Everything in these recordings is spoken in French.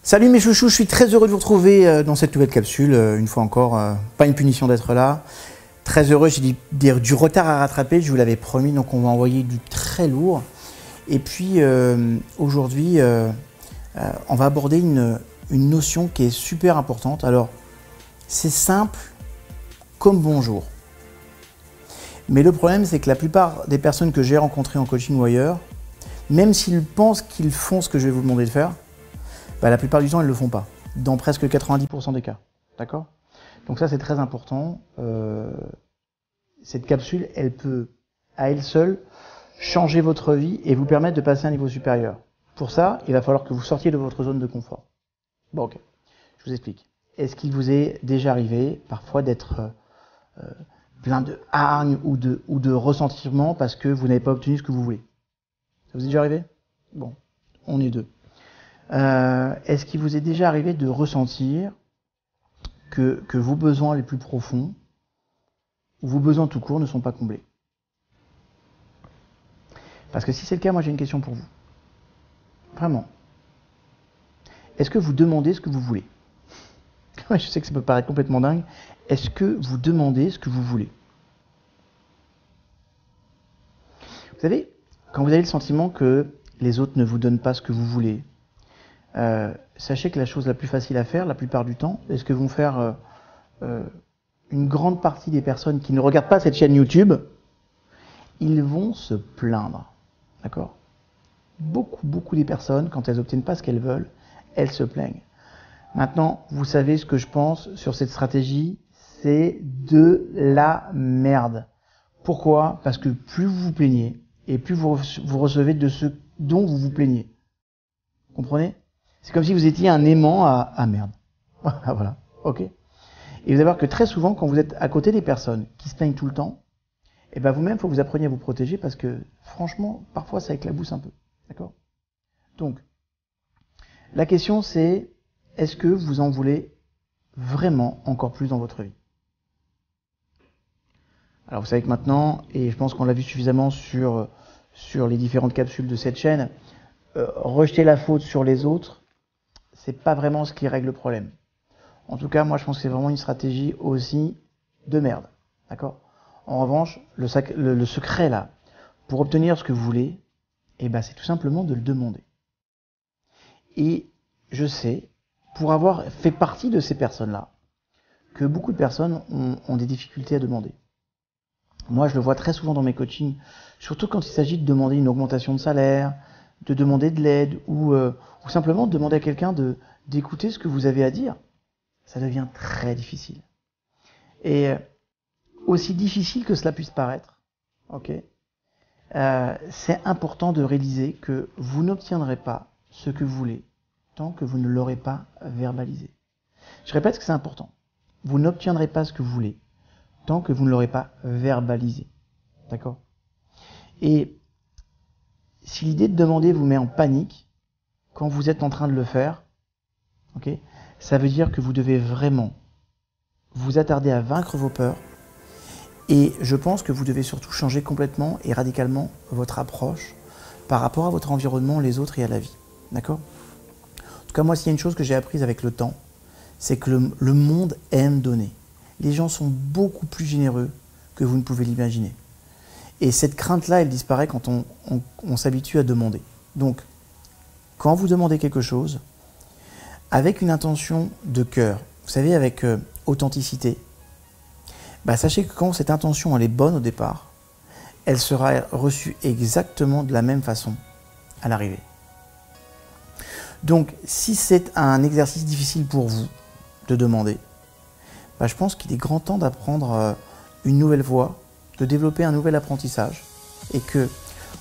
Salut mes chouchous, je suis très heureux de vous retrouver dans cette nouvelle capsule. Une fois encore, pas une punition d'être là. Très heureux, j'ai du retard à rattraper, je vous l'avais promis, donc on va envoyer du très lourd. Et puis aujourd'hui, on va aborder une notion qui est super importante. Alors, c'est simple comme bonjour. Mais le problème, c'est que la plupart des personnes que j'ai rencontrées en coaching ou ailleurs, même s'ils pensent qu'ils font ce que je vais vous demander de faire, la plupart du temps, ils ne le font pas, dans presque 90% des cas. D'accord? Donc ça, c'est très important. Cette capsule, elle peut, à elle seule, changer votre vie et vous permettre de passer à un niveau supérieur. Pour ça, il va falloir que vous sortiez de votre zone de confort. Bon, ok. Je vous explique. Est-ce qu'il vous est déjà arrivé, parfois, d'être plein de hargne ou de ressentiment parce que vous n'avez pas obtenu ce que vous voulez? Ça vous est déjà arrivé? Bon, on est deux. Est-ce qu'il vous est déjà arrivé de ressentir que vos besoins les plus profonds, ou vos besoins tout court, ne sont pas comblés? Parce que si c'est le cas, moi j'ai une question pour vous. Vraiment. Est-ce que vous demandez ce que vous voulez? Je sais que ça peut paraître complètement dingue. Est-ce que vous demandez ce que vous voulez? Vous savez, quand vous avez le sentiment que les autres ne vous donnent pas ce que vous voulez, sachez que la chose la plus facile à faire, la plupart du temps, est ce que vont faire une grande partie des personnes qui ne regardent pas cette chaîne YouTube, ils vont se plaindre. D'accord? Beaucoup des personnes, quand elles n'obtiennent pas ce qu'elles veulent, elles se plaignent. Maintenant, vous savez ce que je pense sur cette stratégie, c'est de la merde. Pourquoi? Parce que plus vous vous plaignez, et plus vous recevez de ce dont vous vous plaignez. Comprenez? C'est comme si vous étiez un aimant à merde. Voilà, ok. Et vous allez voir que très souvent, quand vous êtes à côté des personnes qui se plaignent tout le temps, et ben vous-même, il faut que vous appreniez à vous protéger parce que, franchement, parfois, ça éclabousse un peu. D'accord? Donc, la question c'est, est-ce que vous en voulez vraiment encore plus dans votre vie? Alors, vous savez que maintenant, et je pense qu'on l'a vu suffisamment sur les différentes capsules de cette chaîne, rejeter la faute sur les autres, c'est pas vraiment ce qui règle le problème. En tout cas, moi, je pense que c'est vraiment une stratégie aussi de merde. D'accord? En revanche, le secret, là, pour obtenir ce que vous voulez, c'est tout simplement de le demander. Et je sais, pour avoir fait partie de ces personnes-là, que beaucoup de personnes ont des difficultés à demander. Moi, je le vois très souvent dans mes coachings, surtout quand il s'agit de demander une augmentation de salaire, de demander de l'aide, ou simplement de demander à quelqu'un d'écouter ce que vous avez à dire. Ça devient très difficile. Et aussi difficile que cela puisse paraître, ok, c'est important de réaliser que vous n'obtiendrez pas ce que vous voulez tant que vous ne l'aurez pas verbalisé. Je répète que c'est important. Vous n'obtiendrez pas ce que vous voulez tant que vous ne l'aurez pas verbalisé. D'accord? Et si l'idée de demander vous met en panique, quand vous êtes en train de le faire, ok, ça veut dire que vous devez vraiment vous attarder à vaincre vos peurs. Et je pense que vous devez surtout changer complètement et radicalement votre approche par rapport à votre environnement, les autres et à la vie. D'accord? En tout cas, moi, s'il y a une chose que j'ai apprise avec le temps, c'est que le monde aime donner. Les gens sont beaucoup plus généreux que vous ne pouvez l'imaginer. Et cette crainte-là, elle disparaît quand on s'habitue à demander. Donc, quand vous demandez quelque chose, avec une intention de cœur, vous savez, avec authenticité, sachez que quand cette intention elle est bonne au départ, elle sera reçue exactement de la même façon à l'arrivée. Donc, si c'est un exercice difficile pour vous de demander, je pense qu'il est grand temps d'apprendre une nouvelle voie, de développer un nouvel apprentissage et que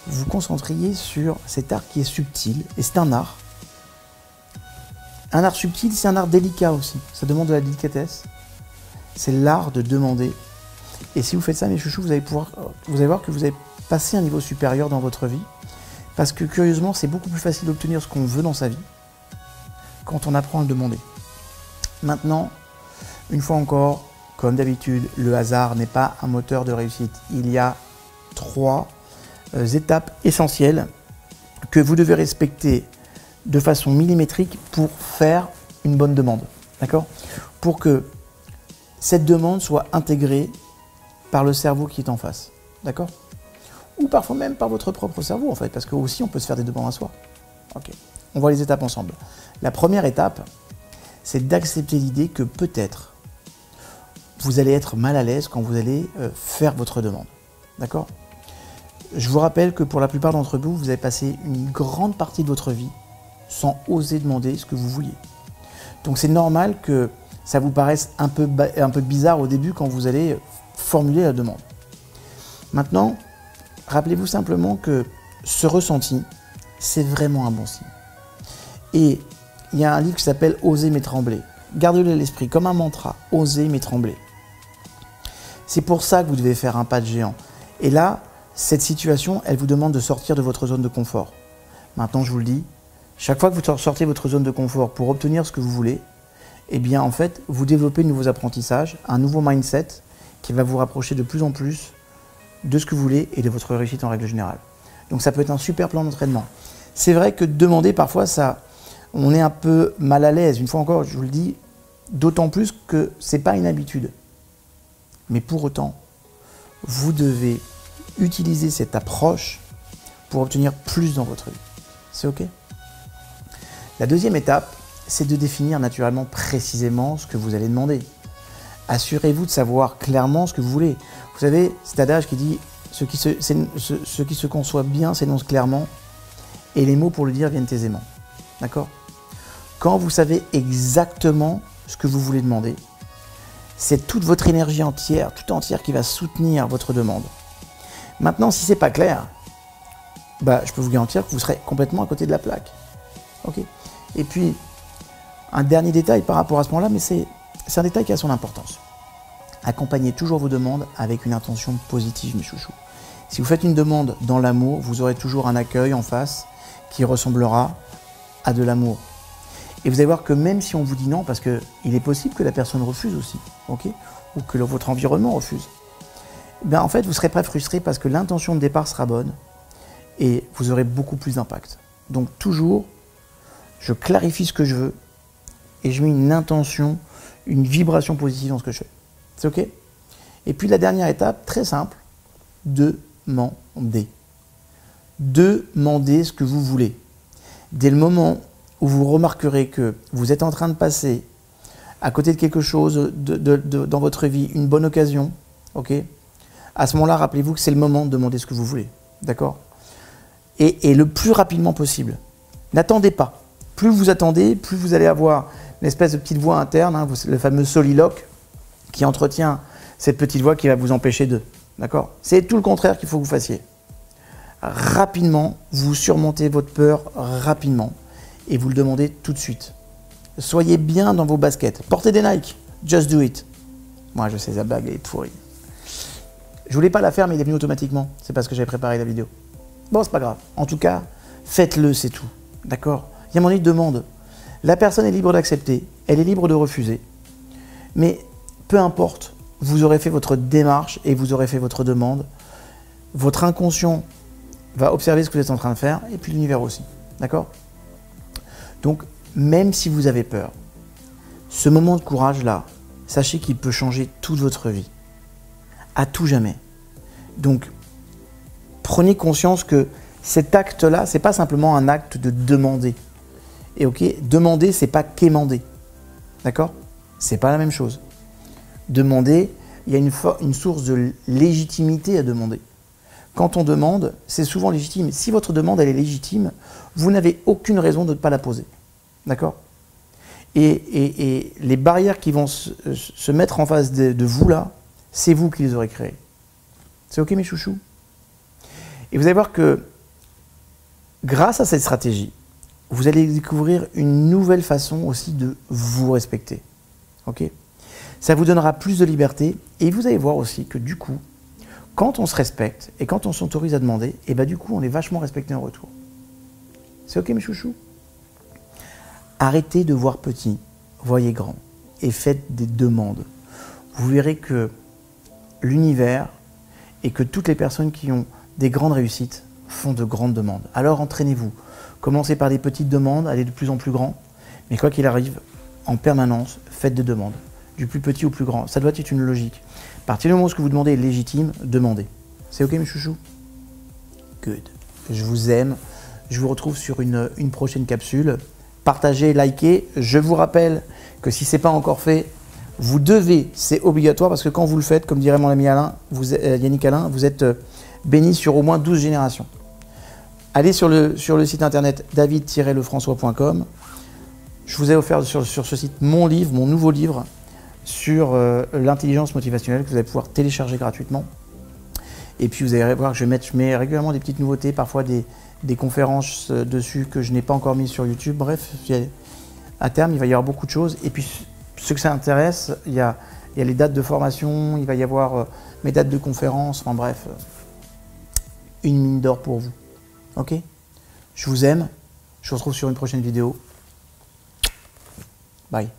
vous vous concentriez sur cet art qui est subtil, et c'est un art. Un art subtil, c'est un art délicat aussi, ça demande de la délicatesse. C'est l'art de demander. Et si vous faites ça, mes chouchous, vous allez voir que vous allez passer un niveau supérieur dans votre vie. Parce que curieusement, c'est beaucoup plus facile d'obtenir ce qu'on veut dans sa vie quand on apprend à le demander. Maintenant, une fois encore, comme d'habitude, le hasard n'est pas un moteur de réussite. Il y a 3 étapes essentielles que vous devez respecter de façon millimétrique pour faire une bonne demande, d'accord? Pour que cette demande soit intégrée par le cerveau qui est en face, d'accord? Ou parfois même par votre propre cerveau, en fait, parce que aussi on peut se faire des demandes à soi. Ok, on voit les étapes ensemble. La première étape, c'est d'accepter l'idée que peut-être vous allez être mal à l'aise quand vous allez faire votre demande, d'accord? Je vous rappelle que pour la plupart d'entre vous, vous avez passé une grande partie de votre vie sans oser demander ce que vous vouliez. Donc c'est normal que ça vous paraisse un peu bizarre au début quand vous allez formuler la demande. Maintenant, rappelez-vous simplement que ce ressenti, c'est vraiment un bon signe. Et il y a un livre qui s'appelle « Oser mais trembler ». Gardez-le à l'esprit comme un mantra, « Oser mais trembler ». C'est pour ça que vous devez faire un pas de géant. Et là, cette situation, elle vous demande de sortir de votre zone de confort. Maintenant, je vous le dis, chaque fois que vous sortez de votre zone de confort pour obtenir ce que vous voulez, eh bien, en fait, vous développez de nouveaux apprentissages, un nouveau mindset qui va vous rapprocher de plus en plus de ce que vous voulez et de votre réussite en règle générale. Donc, ça peut être un super plan d'entraînement. C'est vrai que demander, parfois, on est un peu mal à l'aise. Une fois encore, je vous le dis, d'autant plus que ce n'est pas une habitude. Mais pour autant, vous devez utiliser cette approche pour obtenir plus dans votre vie. C'est OK? La deuxième étape, c'est de définir naturellement précisément ce que vous allez demander. Assurez-vous de savoir clairement ce que vous voulez. Vous savez, cet adage qui dit « ce qui se conçoit bien s'énonce clairement et les mots pour le dire viennent aisément ». D'accord? Quand vous savez exactement ce que vous voulez demander, c'est toute votre énergie entière, tout entière qui va soutenir votre demande. Maintenant, si ce n'est pas clair, je peux vous garantir que vous serez complètement à côté de la plaque. Okay. Et puis, un dernier détail par rapport à ce point-là, mais c'est un détail qui a son importance. Accompagnez toujours vos demandes avec une intention positive, mes chouchous. Si vous faites une demande dans l'amour, vous aurez toujours un accueil en face qui ressemblera à de l'amour. Et vous allez voir que même si on vous dit non, parce qu'il est possible que la personne refuse aussi, okay, ou que votre environnement refuse, en fait, vous ne serez pas frustré parce que l'intention de départ sera bonne et vous aurez beaucoup plus d'impact. Donc toujours, je clarifie ce que je veux et je mets une intention, une vibration positive dans ce que je fais. C'est OK? Et puis la dernière étape, très simple, demandez. Demandez ce que vous voulez. Dès le moment où vous remarquerez que vous êtes en train de passer à côté de quelque chose dans votre vie, une bonne occasion, ok, à ce moment-là, rappelez-vous que c'est le moment de demander ce que vous voulez. D'accord? Et le plus rapidement possible. N'attendez pas. Plus vous attendez, plus vous allez avoir une espèce de petite voix interne, hein, le fameux soliloque, qui entretient cette petite voix qui va vous empêcher de. D'accord? C'est tout le contraire qu'il faut que vous fassiez. Rapidement, vous surmontez votre peur rapidement et vous le demandez tout de suite. Soyez bien dans vos baskets. Portez des Nike. Just do it. Moi, je sais, la blague est pourrie. Je voulais pas la faire, mais il est venu automatiquement. C'est parce que j'avais préparé la vidéo. Bon, c'est pas grave. En tout cas, faites-le, c'est tout. D'accord? Il y a un moment donné, demande. La personne est libre d'accepter. Elle est libre de refuser. Mais peu importe, vous aurez fait votre démarche et vous aurez fait votre demande. Votre inconscient va observer ce que vous êtes en train de faire et puis l'univers aussi. D'accord? Donc, même si vous avez peur, ce moment de courage-là, sachez qu'il peut changer toute votre vie. À tout jamais. Donc, prenez conscience que cet acte-là, ce n'est pas simplement un acte de demander. Et ok, demander, ce n'est pas quémander. D'accord? Ce n'est pas la même chose. Demander, il y a une source de légitimité à demander. Quand on demande, c'est souvent légitime. Si votre demande, elle est légitime, vous n'avez aucune raison de ne pas la poser. D'accord? Et les barrières qui vont se mettre en face de vous là, c'est vous qui les aurez créées. C'est OK, mes chouchous? Et vous allez voir que grâce à cette stratégie, vous allez découvrir une nouvelle façon aussi de vous respecter. OK? Ça vous donnera plus de liberté et vous allez voir aussi que du coup, quand on se respecte et quand on s'autorise à demander, et du coup, on est vachement respecté en retour. C'est OK, mes chouchous? Arrêtez de voir petit, voyez grand et faites des demandes. Vous verrez que l'univers et que toutes les personnes qui ont des grandes réussites font de grandes demandes. Alors entraînez-vous. Commencez par des petites demandes, allez de plus en plus grand. Mais quoi qu'il arrive, en permanence, faites des demandes. Du plus petit au plus grand. Ça doit être une logique. À partir du moment où ce que vous demandez est légitime, demandez. C'est ok mes chouchous? Good. Je vous aime. Je vous retrouve sur une prochaine capsule. Partagez, likez. Je vous rappelle que si ce n'est pas encore fait, vous devez, c'est obligatoire parce que quand vous le faites, comme dirait mon ami Alain, Yannick Alain, vous êtes béni sur au moins 12 générations. Allez sur le site internet david-lefrançois.com. Je vous ai offert sur ce site mon livre, mon nouveau livre sur l'intelligence motivationnelle que vous allez pouvoir télécharger gratuitement. Et puis vous allez voir que je mets régulièrement des petites nouveautés, parfois des conférences dessus que je n'ai pas encore mis sur YouTube. Bref, à terme, il va y avoir beaucoup de choses. Et puis, ceux que ça intéresse, il y a les dates de formation, il va y avoir mes dates de conférences. Enfin bref, une mine d'or pour vous. Ok? Je vous aime. Je vous retrouve sur une prochaine vidéo. Bye.